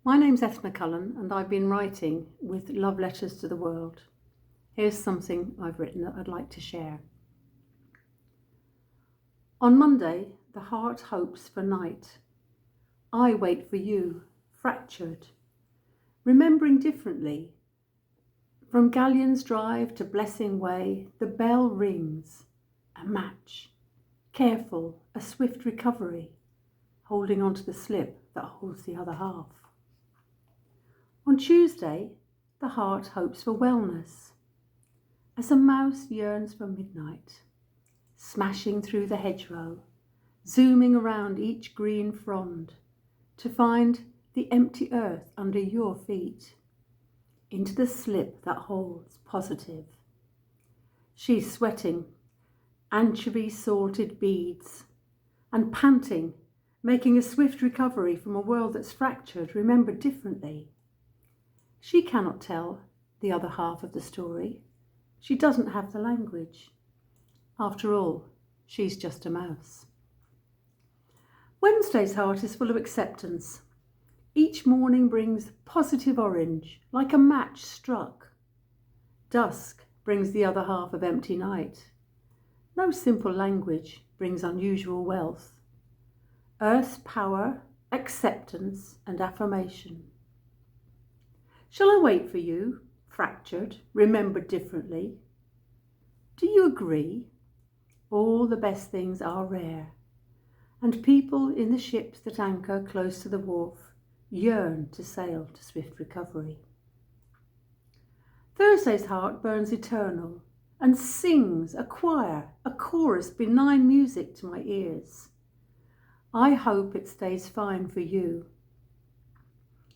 My name's Eithne Cullen and I've been writing with Love Letters to the World. Here's something I've written that I'd like to share. On Monday, the heart hopes for night. I wait for you, fractured, remembering differently. From Galleon's Drive to Blessing Way, the bell rings. A match. Careful, a swift recovery, holding onto the slip that holds the other half. On Tuesday, the heart hopes for wellness. As a mouse yearns for midnight, smashing through the hedgerow, zooming around each green frond to find the empty earth under your feet, into the slip that holds positive. She's sweating, anchovy salted beads, and panting, making a swift recovery from a world that's fractured, remembered differently. She cannot tell the other half of the story. She doesn't have the language. After all, she's just a mouse. Wednesday's heart is full of acceptance. Each morning brings positive orange, like a match struck. Dusk brings the other half of empty night. No simple language brings unusual wealth. Earth's power, acceptance, and affirmation. Shall I wait for you, fractured, remembered differently? Do you agree? All the best things are rare, and people in the ships that anchor close to the wharf yearn to sail to swift recovery. Thursday's heart burns eternal and sings a choir, a chorus, benign music to my ears. I hope it stays fine for you.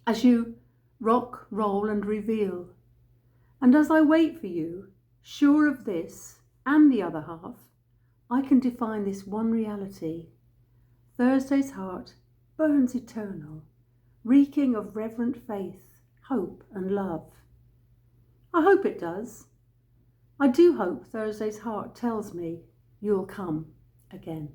As you rock, roll and reveal, and as I wait for you, sure of this and the other half, I can define this one reality. Thursday's heart burns eternal, reeking of reverent faith, hope and love. I hope it does. I do hope Thursday's heart tells me you'll come again.